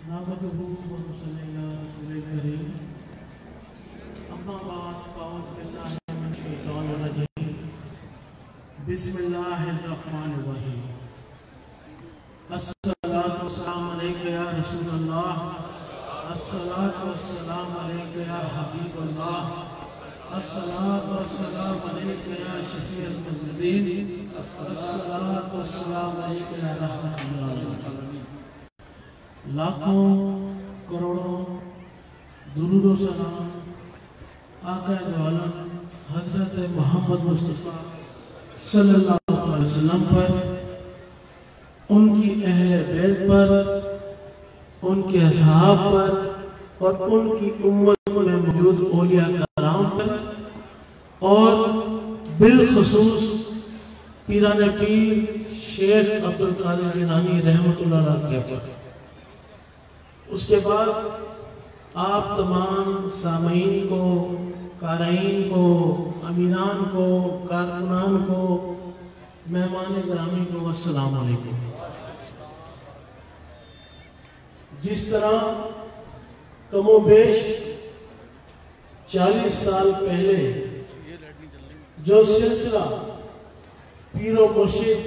نحمده ونصلي على رسول الكريم اما بعد فاعوذ بالله من الشيطان الرجيم بسم الله الرحمن الرحيم الصلاة والسلام عليك يا رسول الله الصلاة والسلام عليك يا حبيب الله الصلاة والسلام عليك يا شفيع المذنبين الصلاة والسلام عليك يا رحمة للعالمين لاکھوں کروڑوں درود و سلام آقا دو عالم حضرت محمد مصطفیٰ صلی اللہ علیہ وسلم پر، ان کی اہل بیت پر، ان کے اصحاب پر اور ان کی امت میں موجود اولیاء کرام پر، اور بالخصوص پیران پیر شیخ عبدالقادر جیلانی رحمۃ اللہ علیہ پر۔ اس کے بعد آپ تمام سامعین کو، قارئین کو، امینان کو، کارکنان کو، مہمان گرامی کو السلام علیکم۔ جس طرح کم و بیش 40 سال پہلے جو سلسلہ پیر و مرشد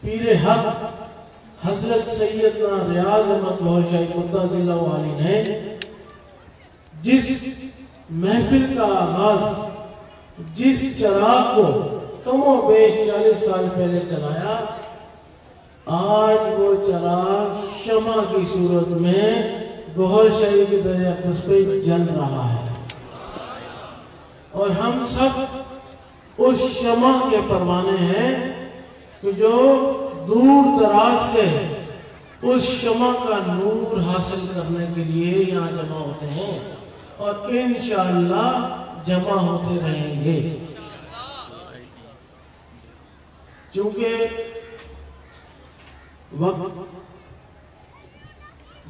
پیر حق حضرت سیدنا ریاض احمد لاہور شاہی مدعی اللہ علیہ نے جس محفل کا آغاز، جس چراغ کو کم و بیش 40 سال پہلے چلایا، آج وہ چراغ شمع کی صورت میں گوہر شاہی کے در اقدس پہ جل رہا ہے، اور ہم سب اس شمع کے پروانے ہیں کہ جو دور دراز سے اس شمع کا نور حاصل کرنے کے لیے یہاں جمع ہوتے ہیں، اور انشاءاللہ جمع ہوتے رہیں گے۔ چونکہ وقت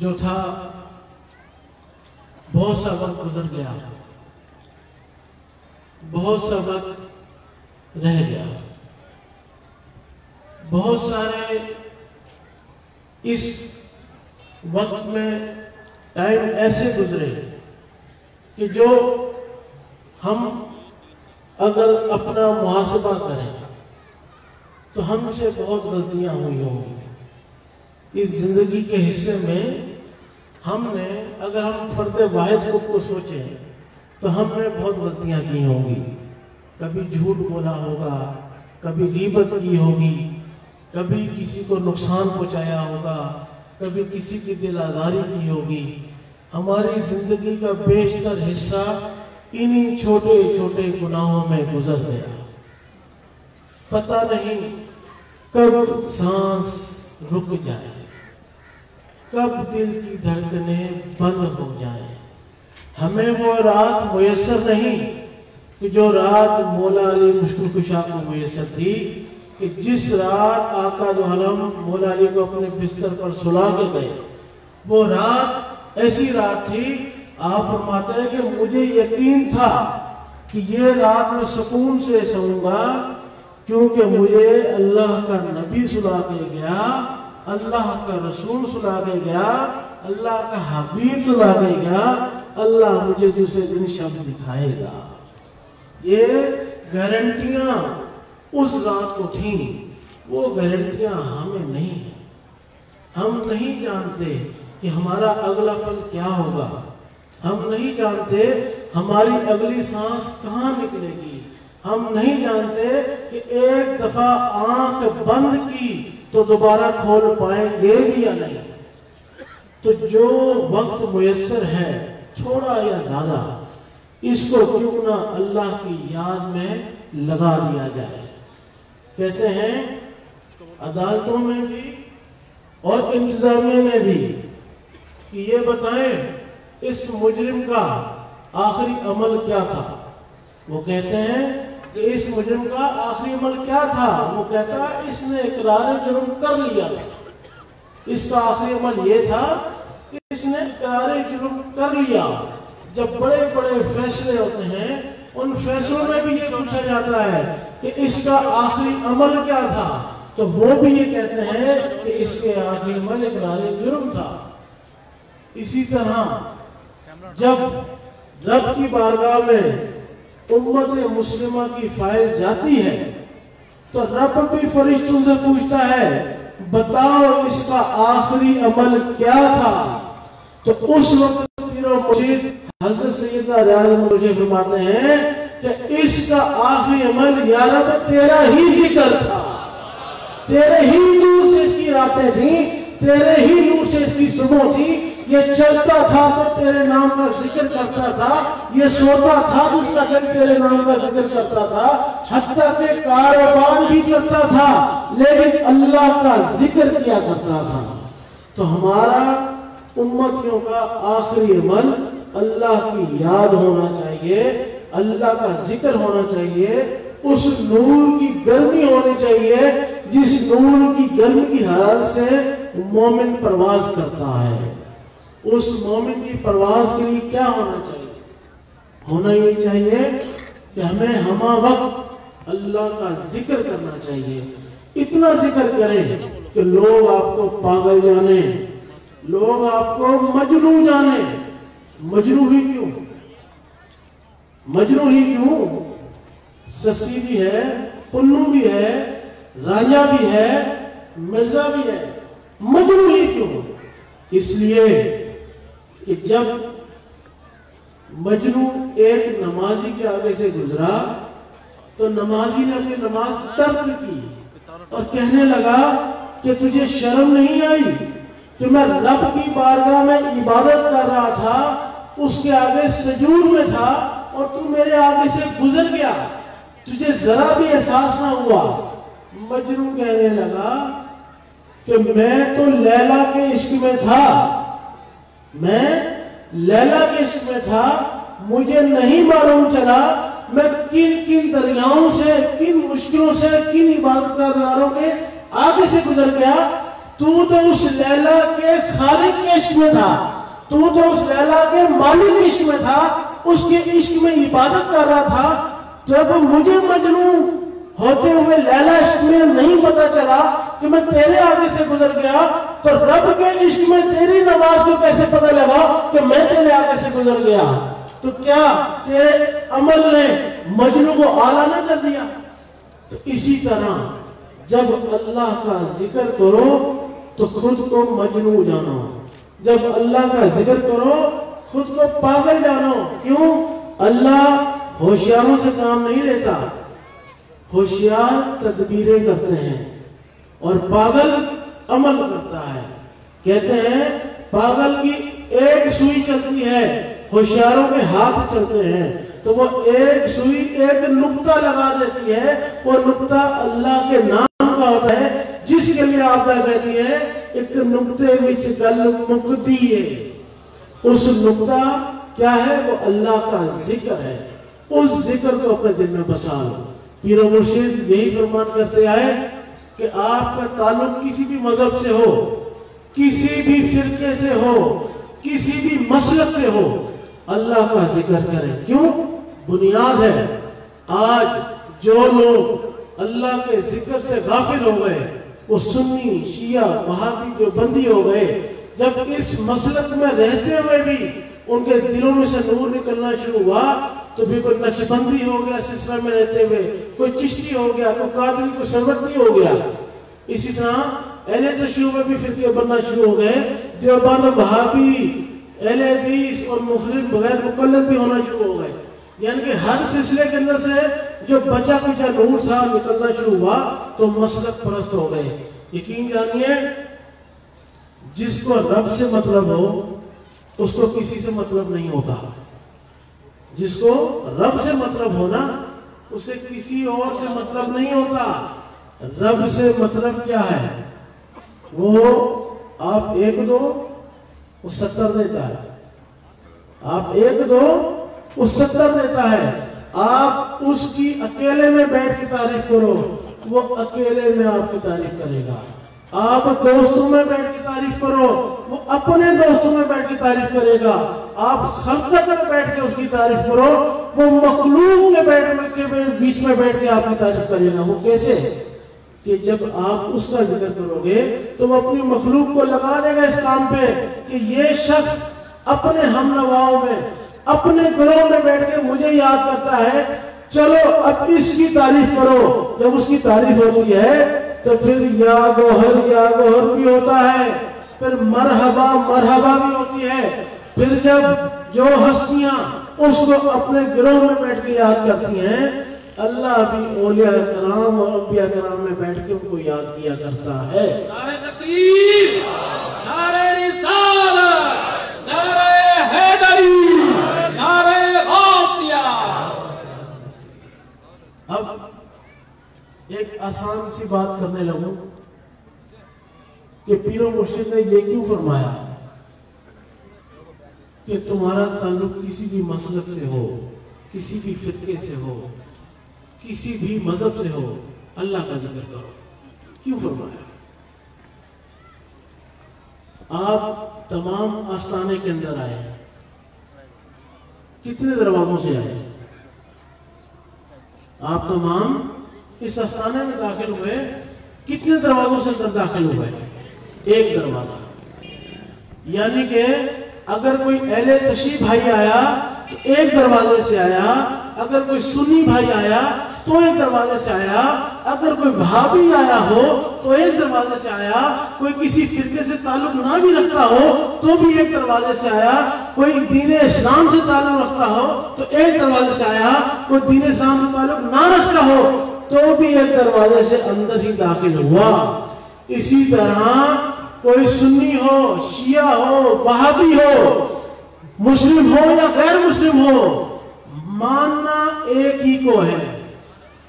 جو تھا بہت سا وقت گزر گیا، بہت سا وقت رہ گیا، بہت سارے اس وقت میں ٹائم ایسے گزرے کہ جو ہم اگر اپنا محاسبہ کریں تو ہم سے بہت غلطیاں ہوئی ہوں گی۔ اس زندگی کے حصے میں ہم نے، اگر ہم فرد واحد خود کو سوچیں تو ہم نے بہت غلطیاں کی ہوں گی۔ کبھی جھوٹ بولا ہوگا، کبھی غیبت کی ہوگی، کبھی کسی کو نقصان پہنچایا ہوگا، کبھی کسی کی دل آزاری کی ہوگی۔ ہماری زندگی کا بیشتر حصہ انہی چھوٹے چھوٹے گناہوں میں گزر گیا۔ پتہ نہیں کب سانس رک جائے، کب دل کی دھڑکنیں بند ہو جائیں۔ ہمیں وہ رات میسر نہیں کہ جو رات مولا علی مشکل کشا کو میسر تھی، کہ جس رات آقا دو عالم مولا علی کو اپنے بستر پر سلا کے گئے، وہ رات ایسی رات تھی، آپ فرماتے ہیں کہ مجھے یقین تھا کہ یہ رات میں سکون سے سوؤں گا، کیونکہ مجھے اللہ کا نبی سلا کے گیا، اللہ کا رسول سلا کے گیا، اللہ کا حبیب سلا کے گیا، اللہ مجھے دوسرے دن شب دکھائے گا۔ یہ گارنٹیاں اس رات کو تھیں، وہ گارنٹیاں ہمیں نہیں ہیں۔ ہم نہیں جانتے کہ ہمارا اگلا پل کیا ہوگا، ہم نہیں جانتے ہماری اگلی سانس کہاں نکلے گی، ہم نہیں جانتے کہ ایک دفعہ آنکھ بند کی تو دوبارہ کھول پائیں گے بھی یا نہیں۔ تو جو وقت میسر ہے، تھوڑا یا زیادہ، اس کو کیوں نہ اللہ کی یاد میں لگا دیا جائے۔ کہتے ہیں عدالتوں میں بھی اور انتظامیہ میں بھی کہ یہ بتائیں اس مجرم کا آخری عمل کیا تھا۔ وہ کہتے ہیں کہ اس مجرم کا آخری عمل کیا تھا، وہ کہتا ہے اس نے اقرار جرم کر لیا تھا، اس کا آخری عمل یہ تھا کہ اس نے اقرار جرم کر لیا۔ جب بڑے بڑے فیصلے ہوتے ہیں، ان فیصلوں میں بھی یہ پوچھا جاتا ہے کہ اس کا آخری عمل کیا تھا، تو وہ بھی یہ کہتے ہیں کہ اس کے آخری عمل اقرار جرم تھا۔ اسی طرح جب رب کی بارگاہ میں امت مسلمہ کی فائل جاتی ہے تو رب بھی فرشتوں سے پوچھتا ہے بتاؤ اس کا آخری عمل کیا تھا. تو اس وقت پیر و مرشد حضرت سیدنا ریاض مرشد فرماتے ہیں کہ اس کا آخری عمل یا رب تیرا ہی ذکر تھا, تیرے ہی نور سے اس کی راتیں تھیں, تیرے ہی نور سے اس کی صبح تھی. یہ چلتا تھا تو تیرے نام کا ذکر کرتا تھا, یہ سوتا تھا تو اس کا دل تیرے نام کا ذکر کرتا تھا, حتیٰ کہ کاروبار بھی کرتا تھا لیکن اللہ کا ذکر کیا کرتا تھا. تو ہمارا امتیوں کا آخری عمل اللہ کی یاد ہونا چاہیے, اللہ کا ذکر ہونا چاہیے, اس نور کی گرمی ہونی چاہیے جس نور کی گرمی کی حرارت سے مومن پرواز کرتا ہے. اس مومن کی پرواز کے لیے کیا ہونا چاہیے؟ ہونا یہ چاہیے کہ ہمیں ہمہ وقت اللہ کا ذکر کرنا چاہیے. اتنا ذکر کریں کہ لوگ آپ کو پاگل جانے, لوگ آپ کو مجنو جانے. مجنو ہی کیوں؟ مجنو ہی کیوں؟ سسی بھی ہے, پنو بھی ہے, راجہ بھی ہے, مرزا بھی ہے. مجنو ہی کیوں؟ اس لیے کہ جب مجنو ایک نمازی کے آگے سے گزرا تو نمازی نے اپنی نماز ترک کی اور کہنے لگا کہ تجھے شرم نہیں آئی کہ میں رب کی بارگاہ میں عبادت کر رہا تھا, اس کے آگے سجود میں تھا اور تم میرے آگے سے گزر گیا, تجھے ذرا بھی احساس نہ ہوا. مجنو کہنے لگا کہ میں تو لیلا کے عشق میں تھا, میں لیلا کے عشق میں تھا, مجھے نہیں معلوم چلا میں کن کن دریاؤں سے, کن مشکلوں سے, کن عبادت گزاروں کے آگے سے گزر گیا. تو اس لیلا کے خالق کے عشق میں تھا, تو اس لیلا کے مالک کے عشق میں تھا, اس کے عشق میں عبادت کر رہا تھا. جب مجھے مجنو ہوتے ہوئے لیلا عشق میں نہیں پتا چلا کہ میں تیرے آگے سے گزر گیا, تو رب کے عشق میں تیری نماز کو کیسے پتا لگا کہ میں تیرے آگے سے گزر گیا؟ تو کیا تیرے عمل نے مجنو کو اعلیٰ نہ کر دیا؟ تو اسی طرح جب اللہ کا ذکر کرو تو خود کو مجنو جانو, جب اللہ کا ذکر کرو خود کو پاگل جانو. کیوں؟ اللہ ہوشیاروں سے کام نہیں لیتا, ہوشیار تدبیریں کرتے ہیں اور پاگل عمل کرتا ہے. کہتے ہیں پاگل کی ایک سوئی چلتی ہے, ہوشیاروں کے ہاتھ چلتے ہیں, تو وہ ایک سوئی ایک نقطہ لگا دیتی ہے, وہ نقطہ اللہ کے نام کا ہوتا ہے, جس کے لیے آپ کہتی ہے ایک نقطے وچ گل مکدی ہے. اس نقطہ کیا ہے؟ وہ اللہ کا ذکر ہے. اس ذکر کو اپنے دل میں بسا لو. پیر و مرشد یہی فرمان کرتے آئے کہ آپ کا تعلق کسی بھی مذہب سے ہو, کسی بھی فرقے سے ہو, کسی بھی مسلک سے ہو, اللہ کا ذکر کریں. کیوں؟ بنیاد ہے. آج جو لوگ اللہ کے ذکر سے غافل ہو گئے وہ سنی, شیعہ, وہابی, جو بندی ہو گئے. جب اس مسلک میں رہتے ہوئے بھی ان کے دلوں میں سے نور نکلنا شروع ہوا تو بھی کوئی نقشبندی ہو گیا سلسلہ میں رہتے ہوئے, کوئی چشتی ہو گیا, کوئی قادری, کوئی سرورتی ہو گیا. اسی طرح اہل تشیع میں بھی فرقے بننا شروع ہو گئے. دیوبند, وہابی, اہل حدیث اور مخلص بغیر مقلد بھی ہونا شروع ہو گئے. یعنی کہ ہر سلسلے کے اندر سے جو بچا کچا نور تھا نکلنا شروع ہوا تو مسلک پرست ہو گئے. یقین جانیے جس کو رب سے مطلب ہو اس کو کسی سے مطلب نہیں ہوتا. جس کو رب سے مطلب ہونا اسے کسی اور سے مطلب نہیں ہوتا. رب سے مطلب کیا ہے؟ وہ آپ ایک دو وہ 70 دیتا ہے, آپ ایک دو وہ 70 دیتا ہے. آپ اس کی اکیلے میں بیٹھ کے تعریف کرو, وہ اکیلے میں آپ کی تعریف کرے گا. آپ دوستوں میں بیٹھ کے تعریف کرو, وہ اپنے دوستوں میں بیٹھ کے تعریف کرے گا. آپ خلقت میں بیٹھ کے اس کی تعریف کرو, وہ مخلوق کے بیچ میں بیٹھ کے آپ کی تعریف کرے گا. وہ کیسے؟ کہ جب آپ اس کا ذکر کرو گے تو وہ اپنی مخلوق کو لگا دے گا اس کام پہ کہ یہ شخص اپنے ہم نواؤں میں اپنے گروہ میں بیٹھ کے مجھے یاد کرتا ہے، چلو اب اس کی تعریف کرو۔ جب اس کی تعریف ہوتی ہے تو پھر یا گوہر بھی ہوتا ہے، پھر مرحبا بھی ہوتی ہے، پھر جب جو ہستیاں اس کو اپنے گروہ میں بیٹھ کے یاد کرتی ہیں، اللہ بھی اولیاء کرام اور انبیاء کرام میں بیٹھ کے ان کو یاد کیا کرتا ہے۔ نعرہ تکبیر، نعرہ رسالت، نعرہ حیدری، نعرہ غوثیہ۔ اب ایک آسان سی بات کرنے لگوں کہ پیر و مرشد نے یہ کیوں فرمایا کہ تمہارا تعلق کسی بھی مسلک سے ہو، کسی بھی فرقے سے ہو، کسی بھی مذہب سے ہو، اللہ کا ذکر کرو۔ کیوں فرمایا؟ آپ تمام آستانے کے اندر آئے، کتنے دروازوں سے آئے؟ آپ تمام اس آستانے میں داخل ہوئے، کتنے دروازوں سے اندر داخل ہوئے؟ ایک دروازہ۔ یعنی کہ اگر کوئی اہل تشیع بھائی آیا تو ایک دروازے سے آیا، اگر کوئی سنی بھائی آیا تو ایک دروازے سے آیا، اگر کوئی وہابی آیا ہو تو ایک دروازے سے آیا، کوئی کسی فرقے سے تعلق نہ بھی رکھتا ہو تو بھی ایک دروازے سے آیا، کوئی دین اسلام سے تعلق رکھتا ہو تو ایک دروازے سے آیا، کوئی دین اسلام سے تعلق نہ رکھتا ہو تو بھی ایک دروازے سے اندر ہی داخل ہوا۔ اسی طرح کوئی سنی ہو، شیعہ ہو، وہابی ہو، مسلم ہو یا غیر مسلم ہو، ماننا ایک ہی کو ہے،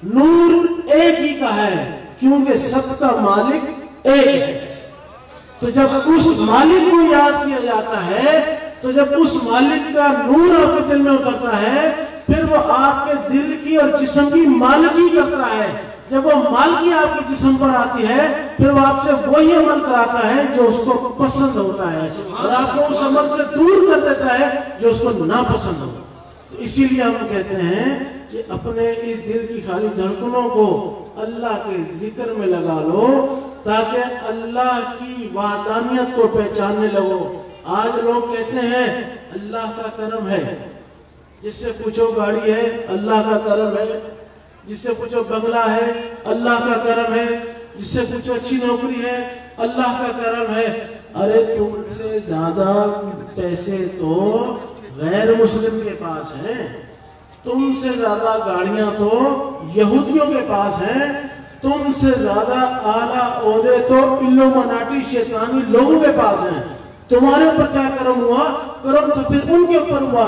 نور ایک ہی کا ہے، کیونکہ سب کا مالک ایک ہے۔ تو جب اس مالک کو یاد کیا جاتا ہے، تو جب اس مالک کا نور آپ کے دل میں اترتا ہے، پھر وہ آپ کے دل کی اور جسم کی مالکی کرتا ہے۔ جب وہ مالکی آپ کے جسم پر آتی ہے، پھر وہ آپ سے وہی عمل کراتا ہے جو اس کو پسند ہوتا ہے، اور آپ کو اس عمل سے دور کر دیتا ہے جو اس کو ناپسند ہو۔ تو اسی لیے ہم کہتے ہیں کہ اپنے اس دل کی خالی دھڑکنوں کو اللہ کے ذکر میں لگا لو، تاکہ اللہ کی وحدانیت کو پہچاننے لگو۔ آج لوگ کہتے ہیں اللہ کا کرم ہے، جس سے پوچھو گاڑی ہے اللہ کا کرم ہے، جس سے پوچھو بنگلہ ہے اللہ کا کرم ہے، جس سے پوچھو اچھی نوکری ہے اللہ کا کرم ہے۔ ارے تم سے زیادہ پیسے تو غیر مسلم کے پاس ہیں، تم سے زیادہ گاڑیاں تو یہودیوں کے پاس ہیں، تم سے زیادہ اعلیٰ عہدے تو الومناٹی شیطانی لوگوں کے پاس ہیں۔ تمہارے اوپر کیا کرم ہوا؟ کرم تو پھر ان کے اوپر ہوا۔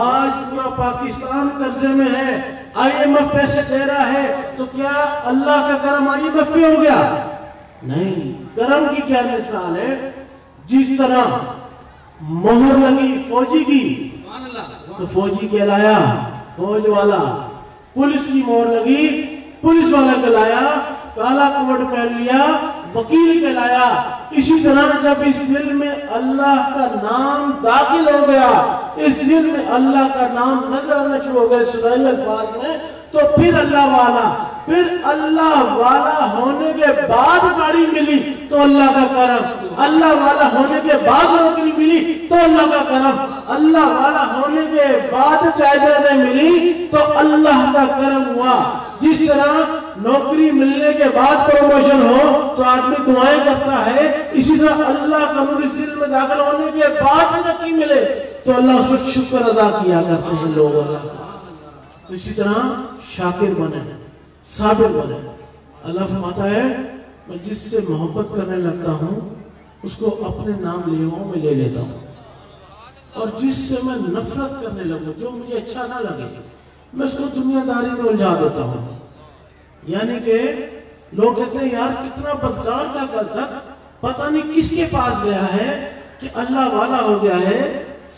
آج پورا پاکستان قرضے میں ہے، آئی ایم ایف پیسے دے رہا ہے، تو کیا اللہ کا کرم آئی ایم ایف پہ ہو گیا؟ نہیں۔ کرم کی کیا مثال ہے؟ جس طرح مہر لگی فوجی کی تو فوجی کہلایا فوج والا، پولیس کی مہر لگی پولیس والا کہلایا، کالا کوٹ پہن لیا وکیل کہلایا۔ اسی طرح جب اس دل میں اللہ کا نام داخل ہو گیا، اس دل میں اللہ کا نام نظر آنا شروع ہو گیا سدائی الفاظ میں، تو پھر اللہ والا، پھر اللہ والا ہونے کے بعد گاڑی ملی تو اللہ کا کرم، اللہ والا ہونے کے بعد نوکری ملی تو اللہ کا کرم، اللہ والا ہونے کے بعد جائیدادیں ملی تو اللہ کا کرم ہوا۔ جس طرح نوکری ملنے کے بعد پروموشن ہو تو آدمی دعائیں کرتا ہے، اسی طرح اللہ کا نور اس دل میں داخل ہونے کے بعد نوکری ملے تو اللہ اس پر شکر ادا کیا کرتے ہیں لوگ۔ اللہ تو اسی طرح شاکر بنے، صابر بنے۔ اللہ فرماتا ہے میں جس سے محبت کرنے لگتا ہوں اس کو اپنے نام لیوں میں لے لیتا ہوں، اور جس سے میں نفرت کرنے لگوں، جو مجھے اچھا نہ لگے، میں اس کو دنیا داری میں الجھا دیتا ہوں۔ یعنی کہ لوگ کہتے ہیں یار کتنا بدکار تھا کل تک، پتہ نہیں کس کے پاس گیا ہے کہ اللہ والا ہو گیا ہے،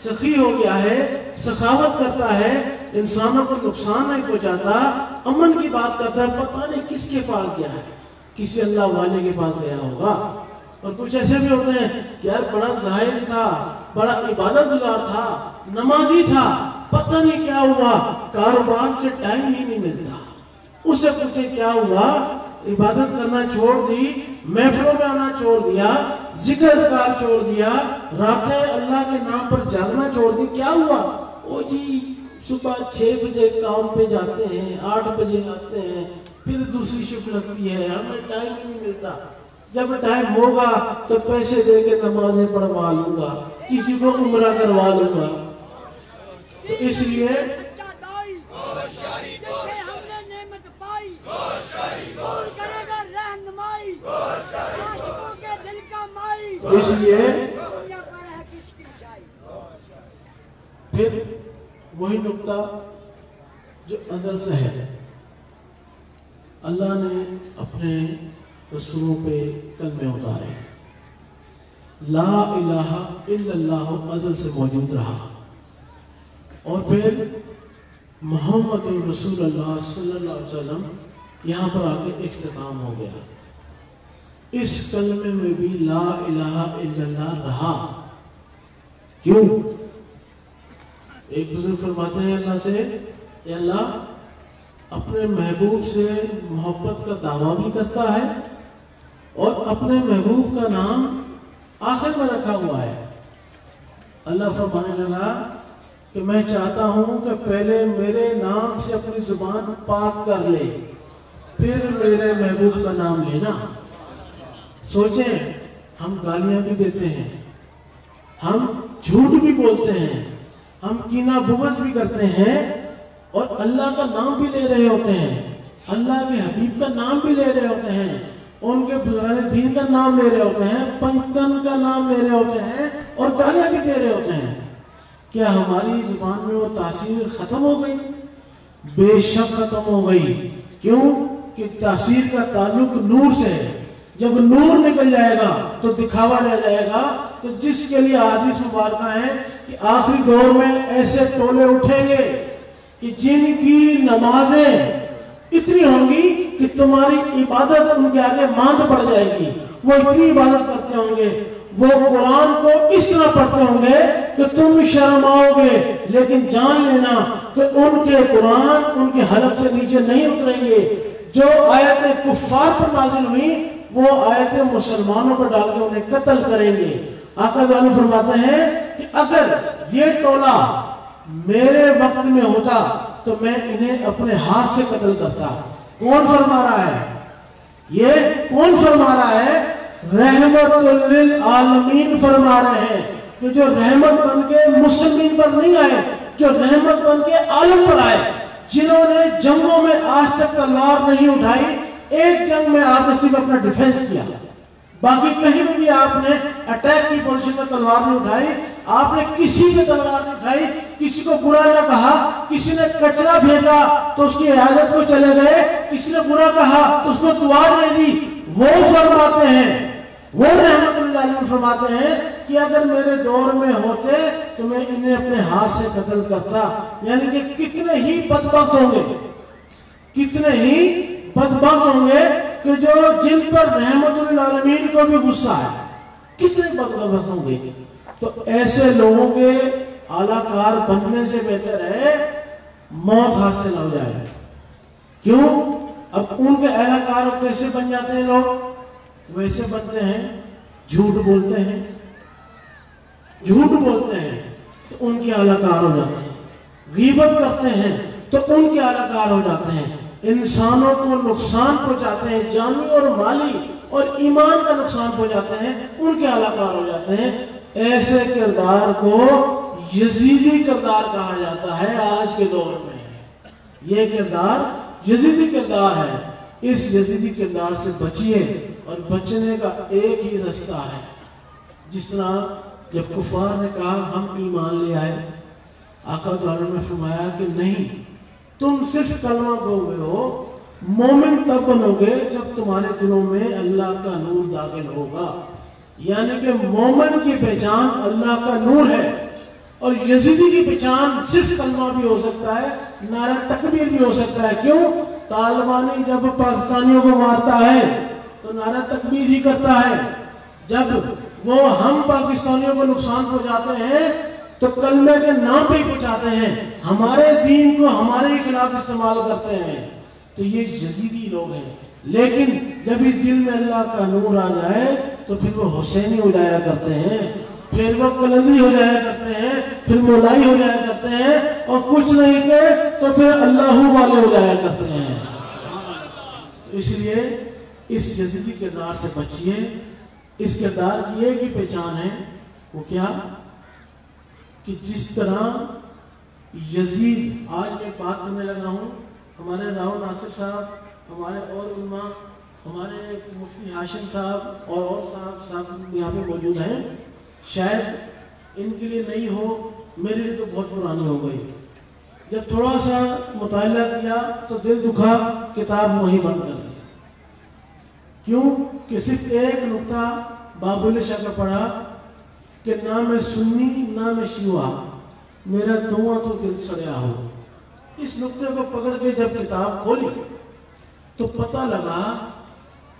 سخی ہو گیا ہے، سخاوت کرتا ہے، انسانوں کو نقصان نہیں پہنچاتا، امن کی بات کرتا ہے، پتہ نہیں کس کے پاس گیا ہے، کسی اللہ والے کے پاس گیا ہوگا۔ اور کچھ ایسے بھی ہوتے ہیں کہ یار بڑا ظاہر تھا، بڑا عبادت گزار تھا، نمازی تھا، پتہ نہیں کیا ہوا، کاروبار سے ٹائم ہی نہیں ملتا۔ اسے پوچھے کیا ہوا، عبادت کرنا چھوڑ دی، محفلوں میں آنا چھوڑ دیا، ذکر اذکار چھوڑ دیا، راتیں اللہ کے نام پر جاگنا چھوڑ دی، کیا ہوا؟ وہ جی صبح 6 بجے کام پہ جاتے ہیں، 8 بجے آتے ہیں، پھر دوسری شفٹ لگتی ہے، ہمیں ٹائم نہیں ملتا، جب ٹائم ہوگا تو پیسے دے کے نمازیں پڑھوا لوں گا، کسی کو عمرہ کروا لوں گا۔ تو اس لیے پھر وہی نقطہ جو ازل سے ہے، اللہ نے اپنے رسولوں پہ کلمے اتارے، لا الہ الا اللہ ازل سے موجود رہا، اور پھر محمد رسول اللہ صلی اللہ علیہ وسلم یہاں پر آ کے اختتام ہو گیا۔ اس کلمے میں بھی لا الہ الا اللہ رہا۔ کیوں؟ ایک بزرگ فرماتے ہیں اللہ سے، اے اللہ اپنے محبوب سے محبت کا دعویٰ بھی کرتا ہے اور اپنے محبوب کا نام آخر میں رکھا ہوا ہے۔ اللہ فرمانے لگا کہ میں چاہتا ہوں کہ پہلے میرے نام سے اپنی زبان پاک کر لے، پھر میرے محبوب کا نام لینا۔ سوچیں، ہم گالیاں بھی دیتے ہیں، ہم جھوٹ بھی بولتے ہیں، ہم کینہ بغض بھی کرتے ہیں، اور اللہ کا نام بھی لے رہے ہوتے ہیں، اللہ کے حبیب کا نام بھی لے رہے ہوتے ہیں، ان کے بزرگان دین کا نام لے رہے ہوتے ہیں، پنجتن کا نام لے رہے ہوتے ہیں، اور گالیاں بھی دے رہے ہوتے ہیں۔ کیا ہماری زبان میں وہ تاثیر ختم ہو گئی؟ بے شک ختم ہو گئی۔ کیوں؟ کہ تاثیر کا تعلق نور سے ہے، جب نور نکل جائے گا تو دکھاوا رہ جائے گا۔ تو جس کے لیے احادیث مبارکہ ہیں کہ آخری دور میں ایسے ٹولے اٹھیں گے کہ جن کی نمازیں اتنی ہوں گی کہ تمہاری عبادت ان کے آگے ماند پڑ جائے گی، وہ اتنی عبادت کرتے ہوں گے، وہ قرآن کو اس طرح پڑھتے ہوں گے کہ تم شرماؤ گے، لیکن جان لینا کہ ان کے قرآن ان کے حلق سے نیچے نہیں اتریں گے۔ جو آیتیں کفار پر نازل ہوئی وہ آیتیں مسلمانوں پر ڈال کے انہیں قتل کریں گے۔ آقا جان فرماتے ہیں کہ اگر یہ ٹولہ میرے وقت میں ہوتا تو میں انہیں اپنے ہاتھ سے قتل کرتا۔ کون فرما رہا ہے؟ یہ کون فرما رہا ہے؟ رحمت للعالمین فرما رہے ہیں کہ جو رحمت بن کے مسلمین پر نہیں آئے، جو رحمت بن کے عالم پر آئے، جنہوں نے جنگوں میں آج تک تلوار نہیں اٹھائی، ایک جنگ میں آپ نے صرف اپنا ڈیفنس کیا، باقی کہیں بھی آپ نے اٹیک کی پوزیشن میں تلوار نہیں اٹھائی، آپ نے کسی سے تلوار نہیں اٹھائی، کسی کو برا نہ کہا، کسی نے کچرا بھیجا تو اس کی عیادت کو چلے گئے، کسی نے برا کہا تو اس کو دعا دے دی۔ وہ فرماتے ہیں، وہ رحمت اللہ علیہ فرماتے ہیں کہ اگر میرے دور میں ہوتے تو میں انہیں اپنے ہاتھ سے قتل کرتا۔ یعنی کہ کتنے ہی بدبخت ہوں گے، کتنے ہی بدبخت ہوں گے کہ جو جن پر رحمت للعالمین کو بھی غصہ ہے، کتنے بدبخت ہوں گے۔ تو ایسے لوگوں کے اعلیٰ کار بننے سے بہتر ہے موت حاصل ہو جائے۔ کیوں؟ اب ان کے اعلیٰ کار کیسے بن جاتے ہیں لوگ؟ ویسے بنتے ہیں، جھوٹ بولتے ہیں، جھوٹ بولتے ہیں تو ان کے اعلیٰ کار ہو جاتے ہیں، غیبت کرتے ہیں تو ان کے اعلیٰ کار ہو جاتے ہیں، انسانوں کو نقصان پہنچاتے ہیں، جانی اور مالی اور ایمان کا نقصان پہنچاتے ہیں، ان کے اعلیٰ کار ہو جاتے ہیں۔ ایسے کردار کو یزیدی کردار کہا جاتا ہے۔ آج کے دور میں یہ کردار یزیدی کردار ہے۔ اس یزیدی کردار سے بچیے، اور بچنے کا ایک ہی رستہ ہے۔ جس طرح جب کفار نے کہا ہم ایمان لے آئے، آقا تعالیٰ نے فرمایا کہ نہیں، تم صرف کلمہ گو ہو، مومن تب بنوگے جب تمہارے دلوں میں اللہ کا نور داخل ہوگا۔ یعنی کہ مومن کی پہچان اللہ کا نور ہے، اور یزیدی کی پہچان صرف کلمہ بھی ہو سکتا ہے، نعرہ تکبیر بھی ہو سکتا ہے۔ کیوں؟ طالبانی جب پاکستانیوں کو مارتا ہے تو نعرہ تکبیر ہی کرتا ہے، جب وہ ہم پاکستانیوں کو نقصان پہنچاتے ہیں تو کلمے کے نام پہ ہی پہنچاتے ہیں، ہمارے دین کو ہمارے خلاف استعمال کرتے ہیں۔ تو یہ یزیدی لوگ ہیں۔ لیکن جب اس دل میں اللہ کا نور آ جائے تو پھر وہ حسینی ہو جایا کرتے ہیں، پھر وہ قلندری ہو جایا کرتے ہیں، پھر مولائی ہو جایا کرتے ہیں، اور کچھ نہیں کہ تو پھر اللہ والے ہو جایا کرتے ہیں۔ تو اس لیے اس یزیدی کردار سے بچیے۔ اس کردار کی ایک ہی پہچان ہے، وہ کیا کہ جس طرح یزید، آج میں بات کرنے لگا ہوں، ہمارے راہل ناصر صاحب، ہمارے اور علماء، ہمارے مفتی ہاشم صاحب اور صاحب یہاں پہ موجود ہیں، شاید ان کے لیے نہیں ہو، میرے لیے تو بہت پرانی ہو گئی۔ جب تھوڑا سا مطالعہ کیا تو دل دکھا، کتاب وہیں بند کر دی۔ کیوں کہ صرف ایک نقطہ بابل شاہ کا پڑھا کہ نہ میں سنی نہ میں شیعہ، میرا دعا تو دل سڑیا ہو۔ اس نقطے کو پکڑ کے جب کتاب کھولی تو پتہ لگا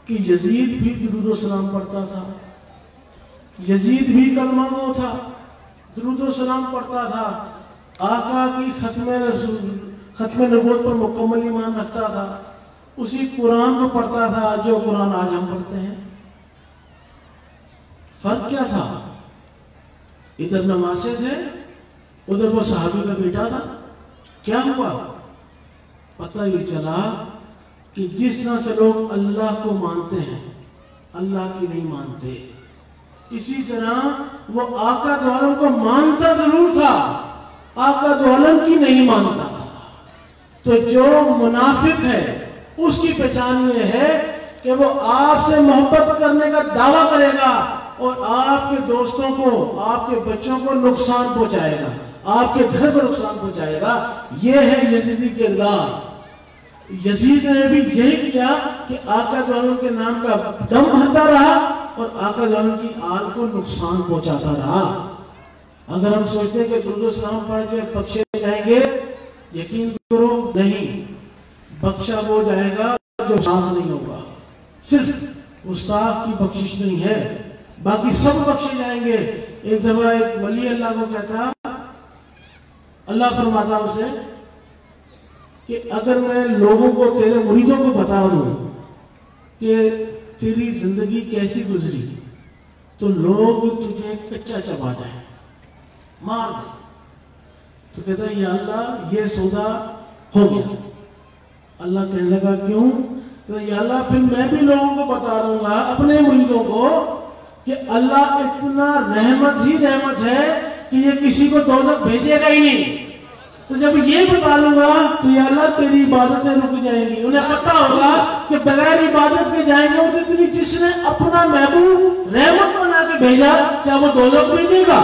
کہ یزید بھی درود و سلام پڑھتا تھا، یزید بھی کلمہ گو تھا، درود و سلام پڑھتا تھا، آقا کی ختم نبوت پر مکمل ایمان رکھتا تھا، اسی قرآن کو پڑھتا تھا جو قرآن آج ہم پڑھتے ہیں۔ فرق کیا تھا؟ ادھر نمازیں تھے، ادھر وہ صحابی کا بیٹا تھا۔ کیا ہوا؟ پتہ یہ چلا کہ جس طرح سے لوگ اللہ کو مانتے ہیں، اللہ کی نہیں مانتے، اسی طرح وہ آقا دو عالم کو مانتا ضرور تھا، آقا دو عالم کی نہیں مانتا تھا۔ تو جو منافق ہے اس کی پہچان یہ ہے کہ وہ آپ سے محبت کرنے کا دعویٰ کرے گا اور آپ کے دوستوں کو، آپ کے بچوں کو نقصان پہنچائے گا، آپ کے گھر کو نقصان پہنچائے گا۔ یہ ہے یزیدی کردار۔ یزید نے بھی یہی کیا کہ آقا دو عالم کے نام کا دم بھرتا رہا اور آقا دو عالم کی آل کو نقصان پہنچاتا رہا۔ اگر ہم سوچتے ہیں کہ درود و سلام پڑھ کے بخشے جائیں گے، یقین کرو نہیں، بخشا وہ جائے گا جو سانس نہیں ہوگا۔ صرف گستاخ کی بخشش نہیں ہے، باقی سب بخشے جائیں گے۔ ایک دفعہ ایک ولی اللہ کو کہتا، اللہ فرماتا اسے کہ اگر میں لوگوں کو، تیرے مریدوں کو بتا دوں کہ تیری زندگی کیسی گزری تو لوگ تجھے کچا چبا جائیں، مار دیں۔ تو کہتا ہے یا اللہ یہ سودا ہو گیا۔ اللہ کہنے لگا کیوں؟ کہتا ہے یا اللہ پھر میں بھی لوگوں کو بتا دوں گا، اپنے مریدوں کو، کہ اللہ اتنا رحمت ہی رحمت ہے کہ یہ کسی کو دوزخ بھیجے گا ہی نہیں۔ تو جب یہ بتا لوں گا تو یا اللہ تیری عبادتیں رک جائیں گی۔ انہیں پتہ ہوگا کہ بغیر عبادت کے جائیں گے، وہ اتنی جس نے اپنا محبوب رحمت بنا کے بھیجا، کیا وہ دوزخ بھیجے گا؟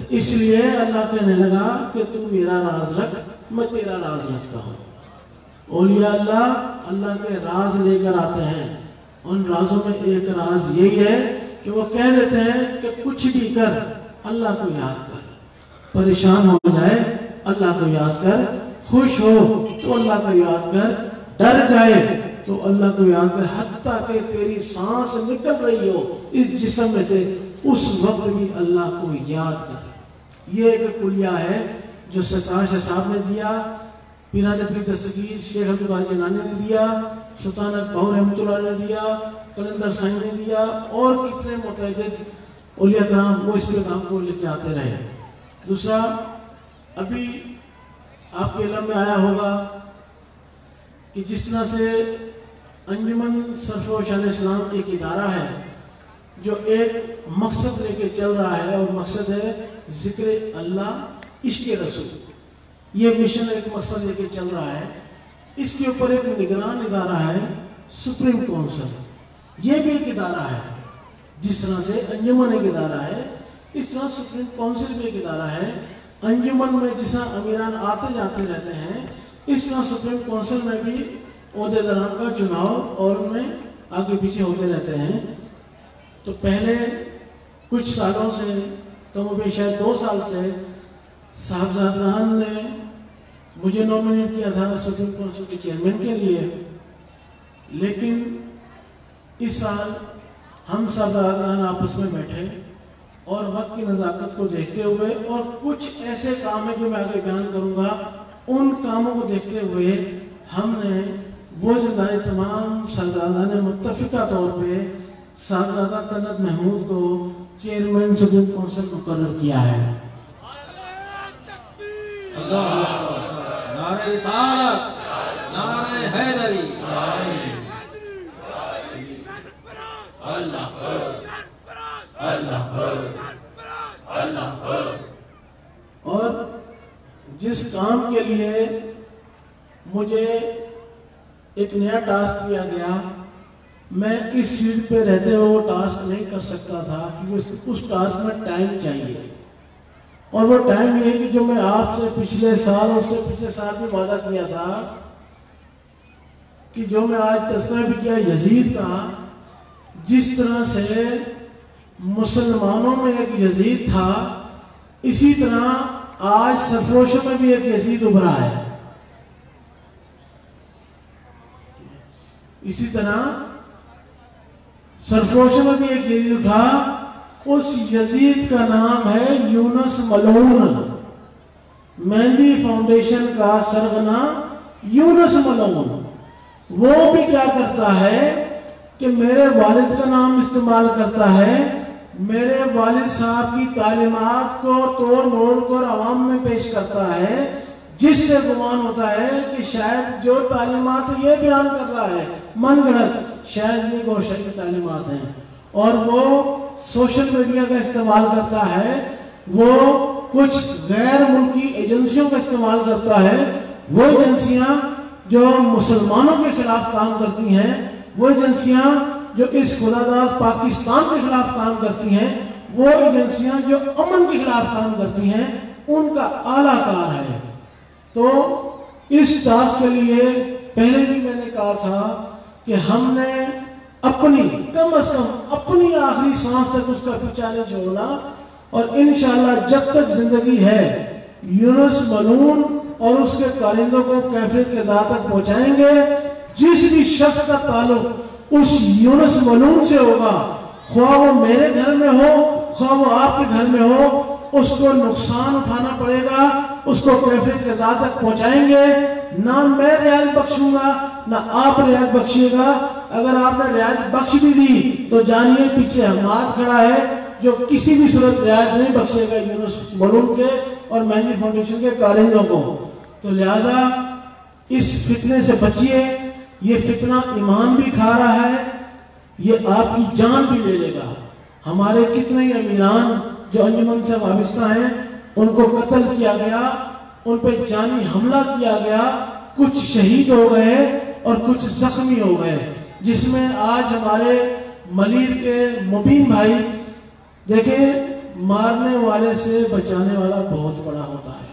اس لیے اللہ کہنے لگا کہ تم میرا راز رکھ، میں تیرا راز رکھتا ہوں۔ اولیاء اللہ کے راز لے کر آتے ہیں۔ ان رازوں میں ایک راز یہی ہے کہ وہ کہہ دیتے ہیں کہ کچھ بھی کر اللہ کو یاد کر، پریشان ہو جائے اللہ کو یاد کر، خوش ہو تو اللہ کو یاد کر، ڈر جائے تو اللہ کو یاد کر، حتیٰ کہ تیری سانس نکل رہی ہو اس جسم میں سے، اس وقت بھی اللہ کو یاد کر۔ یہ ایک کلیہ ہے جو سرکار شاہ صاحب نے دیا، پیران پیر دستگیر شیخ عبداللہ جنانی نے دیا، سلطان بہو رحمۃ اللہ نے دیا، کلندر سائن نے دیا، اور کتنے متعدد اولیاء کرام وہ اس پیغام کو لے کے آتے رہے۔ دوسرا، ابھی آپ کے علم میں آیا ہوگا کہ جس طرح سے انجمن سرفروش علیہ السلام ایک ادارہ ہے جو ایک مقصد لے کے چل رہا ہے، اور مقصد ہے ذکر اللہ، عشق رسول۔ یہ مشن ایک مقصد لے کے چل رہا ہے۔ اس کے اوپر ایک نگران ادارہ ہے سپریم کونسل، یہ بھی ایک ادارہ ہے۔ جس طرح سے انجمن ایک ادارہ ہے، اس طرح سپریم کونسل بھی ایک ادارہ ہے۔ انجمن میں جس طرح امیران آتے جاتے رہتے ہیں، اس طرح سپریم کونسل میں بھی عہدیداران کا چناؤ اور ان میں آگے پیچھے ہوتے رہتے ہیں۔ تو پہلے کچھ سالوں سے، کم و بیش شاید 2 سال سے، صاحبزادگان نے مجھے نومینیٹ کیا تھا سپریم کونسل کے چیئرمین کے لیے، لیکن اس سال ہم صاحبزادگان آپس میں بیٹھے اور وقت کی نزاکت کو دیکھتے ہوئے، اور کچھ ایسے کام ہیں جو میں آگے بیان کروں گا، ان کاموں کو دیکھتے ہوئے ہم نے وہ ذمہ تمام سرگردان نے متفقہ طور پہ صاحبزادہ طلعت محمود کو چیئرمین اسٹوڈنٹ کونسل مقرر کیا ہے۔ نعرہ رسالت، نعرہ حیدری، اور جس کام کے لیے مجھے ایک نیا ٹاسک دیا گیا، میں اس سیٹ پہ رہتے ہوئے وہ ٹاسک نہیں کر سکتا تھا کیونکہ اس ٹاسک میں ٹائم چاہیے، اور وہ ٹائم یہ ہے کہ جو میں آپ سے پچھلے سال اور سے پچھلے سال بھی وعدہ کیا تھا کہ جو میں آج تذکرہ بھی کیا یزید کا، جس طرح سے مسلمانوں میں ایک یزید تھا، اسی طرح آج سرفروشوں میں بھی ایک یزید ابھرا ہے۔ اسی طرح سرفروشوں میں بھی ایک یزید اٹھا، اس یزید کا نام ہے یونس ملعون۔ مہندی فاؤنڈیشن کا سرغنہ یونس ملعون، وہ بھی کیا کرتا ہے کہ میرے والد کا نام استعمال کرتا ہے، میرے والد صاحب کی تعلیمات کو توڑ موڑ کر عوام میں پیش کرتا ہے، جس سے گمان ہوتا ہے کہ شاید جو تعلیمات یہ بیان کر رہا ہے من گھڑت شاید یہ گوشہ کی تعلیمات ہیں، اور وہ سوشل میڈیا کا استعمال کرتا ہے، وہ کچھ غیر ملکی ایجنسیوں کا استعمال کرتا ہے، وہ ایجنسیاں جو مسلمانوں کے خلاف کام کرتی ہیں، وہ ایجنسیاں جو اس خداداد پاکستان کے خلاف کام کرتی ہیں، وہ ایجنسیاں جو امن کے خلاف کام کرتی ہیں، ان کا اعلیٰ کار ہے۔ تو اس ٹاسک کے لیے پہلے بھی میں نے کہا تھا کہ ہم نے اپنی کم از کم اپنی آخری سانس تک اس کا پیچھا نہیں چھوڑنا، اور انشاءاللہ جب تک زندگی ہے یونس ملعون اور اس کے کارندوں کو کیفیت کے داں تک پہنچائیں گے۔ جس بھی شخص کا تعلق اس یونس ملعون سے ہوگا، خواہ وہ میرے گھر میں ہو خواہ وہ آپ کے گھر میں ہو، اس کو نقصان اٹھانا پڑے گا، اس کو کیفیت کے داں تک پہنچائیں گے۔ نہ میں رعایت بخشوں گا نہ آپ رعایت بخشیے گا۔ اگر آپ نے رعایت بخش بھی دی تو جانیے پیچھے حماد کھڑا ہے جو کسی بھی صورت رعایت نہیں بخشے گا یونس ملعون کے اور مہندی فاؤنڈیشن کے کارندوں کو۔ تو لہذا اس فتنے سے بچیے، یہ فتنہ ایمان بھی کھا رہا ہے، یہ آپ کی جان بھی لے لے گا۔ ہمارے کتنے ہی امیران جو انجمن سے وابستہ ہیں ان کو قتل کیا گیا، ان پہ جانی حملہ کیا گیا، کچھ شہید ہو گئے اور کچھ زخمی ہو گئے، جس میں آج ہمارے ملیر کے مبین بھائی دیکھیں، مارنے والے سے بچانے والا بہت بڑا ہوتا ہے۔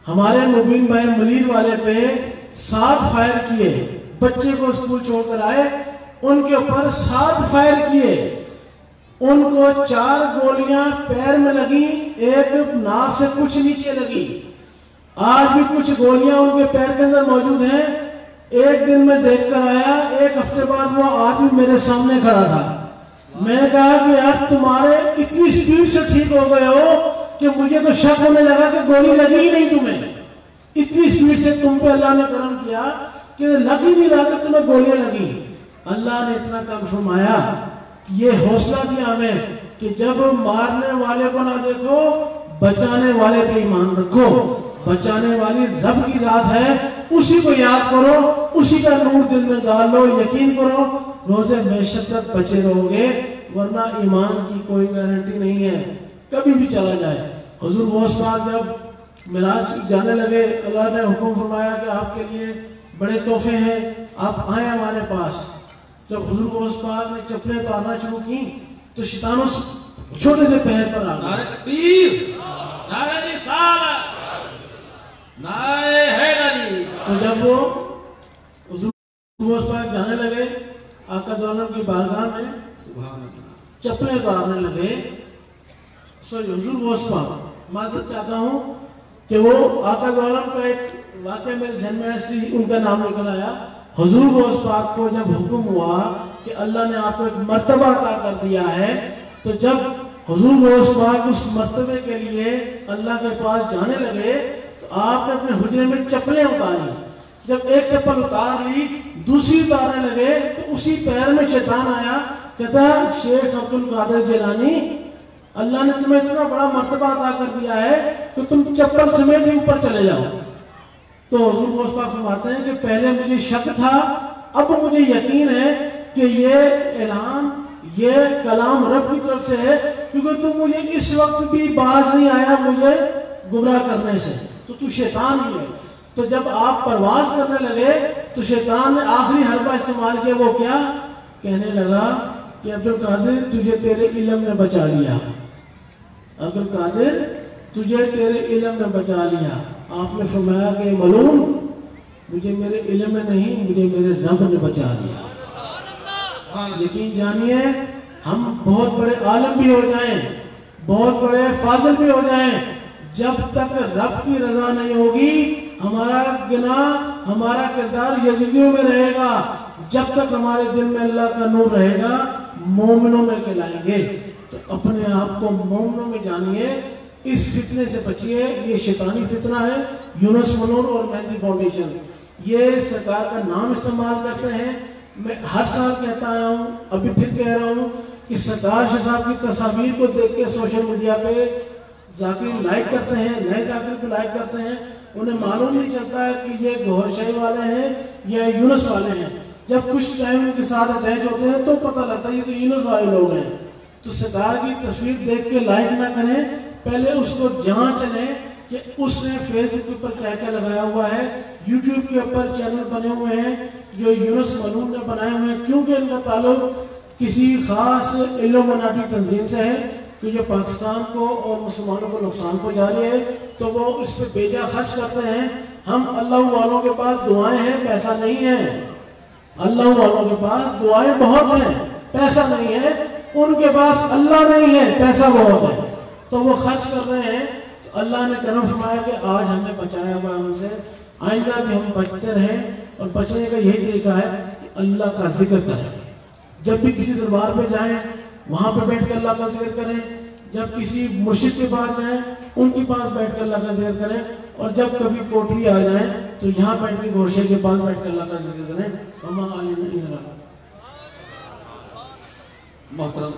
ہمارے مبین بھائی ملیر والے پہ 7 فائر کیے، بچے کو اسکول چھوڑ کر آئے، ان کے اوپر 7 فائر کیے، ان کو 4 گولیاں پیر میں لگی، ایک ناف سے کچھ نیچے لگی، آج بھی کچھ گولیاں ان کے پیر کے اندر موجود ہیں۔ ایک دن میں دیکھ کر آیا، ایک ہفتے بعد وہ آدمی میرے سامنے کھڑا تھا، میں نے کہا کہ یار تمہارے اتنی سپیڈ سے ٹھیک ہو گئے ہو کہ مجھے تو شک ہونے لگا کہ گولی لگی ہی نہیں تمہیں، اتنی سپیڈ سے تم پہ اللہ نے کرم کیا کہ لگ ہی نہیں رہا کہ تمہیں گولیاں لگی۔ اللہ نے اتنا کم فرمایا، یہ حوصلہ دیا ہمیں کہ جب مارنے والے کو نہ دیکھو، بچانے والے پہ ایمان رکھو، بچانے والی رب کی ذات ہے، اسی کو یاد کرو، اسی کا نور دل میں ڈال لو، یقین کرو روز معیشت تک بچے رہو گے، ورنہ ایمان کی کوئی گارنٹی نہیں ہے، کبھی بھی چلا جائے۔ حضور غوث پاک جب معراج جانے لگے، اللہ نے حکم فرمایا کہ آپ کے لیے بڑے تحفے ہیں، آپ آئیں ہمارے پاس۔ جب حضور غوث پاک نے چپلیں اتارنا شروع کی تو شیطان اس چھوٹے سے پیر پر آ گیا۔ نعرہ تکبیر، نعرہ رسالت، نعرہ حیدری۔ تو جب وہ حضور غوث پاک جانے لگے آقا دو عالم کی بارگاہ میں، چپلیں اتارنے لگے، حضور غوث پاک، معذرت چاہتا ہوں کہ وہ آقا دو عالم کا ایک واقعہ میرے ذہن میں اس لیے ان کا نام نکل آیا۔ حضور غوث پاک کو جب حکم ہوا کہ اللہ نے آپ کو ایک مرتبہ عطا کر دیا ہے، تو جب حضور غوث پاک اس مرتبے کے لیے اللہ کے پاس جانے لگے تو آپ نے اپنے حجرے میں چپلیں اتاری، جب ایک چپل اتار لی دوسری اتارنے لگے تو اسی پیر میں شیطان آیا، کہتا ہے شیخ عبد القادر جیلانی اللہ نے تمہیں اتنا بڑا مرتبہ عطا کر دیا ہے کہ تم چپل سمیت ہی اوپر چلے جاؤ۔ تو حضور غوث پاک فرماتے ہیں کہ پہلے مجھے شک تھا، اب مجھے یقین ہے کہ یہ اعلان، یہ کلام رب کی طرف سے ہے، کیونکہ تم مجھے اس وقت بھی باز نہیں آیا مجھے گمراہ کرنے سے، تو شیطان ہی ہے۔ تو جب آپ پرواز کرنے لگے تو شیطان نے آخری حربہ استعمال کیا، وہ کیا کہنے لگا کہ عبد القادر تجھے تیرے علم نے بچا لیا، عبد القادر تجھے تیرے علم نے بچا لیا۔ آپ نے فرمایا کہ ملعون، مجھے میرے علم میں نہیں، مجھے میرے رب نے بچا لیا۔ یقین جانیے ہم بہت بڑے عالم بھی ہو جائیں، بہت بڑے فاضل بھی ہو جائیں، جب تک رب کی رضا نہیں ہوگی ہمارا گناہ، ہمارا کردار یزیدیوں میں رہے گا۔ جب تک ہمارے دل میں اللہ کا نور رہے گا مومنوں میں کہلائیں گے۔ تو اپنے آپ کو مومنوں میں جانیے، اس فتنے سے بچیے۔ یہ شیطانی فتنہ ہے۔ یونس منور اور مہندی فاؤنڈیشن یہ سرکار کا نام استعمال کرتے ہیں۔ میں ہر سال کہتا آیا ہوں، ابھی پھر کہہ رہا ہوں کہ سرکار شاہ صاحب کی تصاویر کو دیکھ کے سوشل میڈیا پہ ذاکرین لائک کرتے ہیں، نئے ذاکرین کو لائک کرتے ہیں، انہیں معلوم نہیں چلتا ہے کہ یہ گوھر شاہی والے ہیں یا یونس والے ہیں۔ جب کچھ ٹائم ان کے ساتھ اٹیچ ہوتے ہیں تو پتہ لگتا ہے یہ تو یونس والے لوگ ہیں۔ تو سرکار کی تصویر دیکھ کے لائک نہ کریں، پہلے اس کو جانچ لیں کہ اس نے فیس بک کے اوپر کیا کیا لگایا ہوا ہے۔ یوٹیوب کے اوپر چینل بنے ہوئے ہیں جو یونس ملعون نے بنائے ہوئے ہیں، کیونکہ ان کا تعلق کسی خاص الومناٹی تنظیم سے ہے کہ جو پاکستان کو اور مسلمانوں کو نقصان پہنچا رہی ہے، تو وہ اس پہ بیجا خرچ کرتے ہیں۔ ہم اللہ والوں کے پاس دعائیں ہیں، پیسہ نہیں ہے۔ اللہ والوں کے پاس دعائیں بہت ہیں، پیسہ نہیں ہے۔ ان کے پاس اللہ نہیں ہے، پیسہ بہت ہے، تو وہ خرچ کر رہے ہیں۔ اللہ نے کرم فرمایا کہ آج ہمیں بچایا ہوا ہم سے، آئندہ بھی ہم بچتے رہیں، اور بچنے کا یہی طریقہ ہے کہ اللہ کا ذکر کریں۔ جب بھی کسی دربار پہ جائیں وہاں پہ بیٹھ کے اللہ کا ذکر کریں، جب کسی مرشد کے پاس جائیں ان کے پاس بیٹھ کر اللہ کا ذکر کریں، اور جب کبھی کوٹلی آ جائیں تو یہاں بیٹھ کے گوشے کے پاس بیٹھ کر اللہ کا ذکر کریں۔ محترم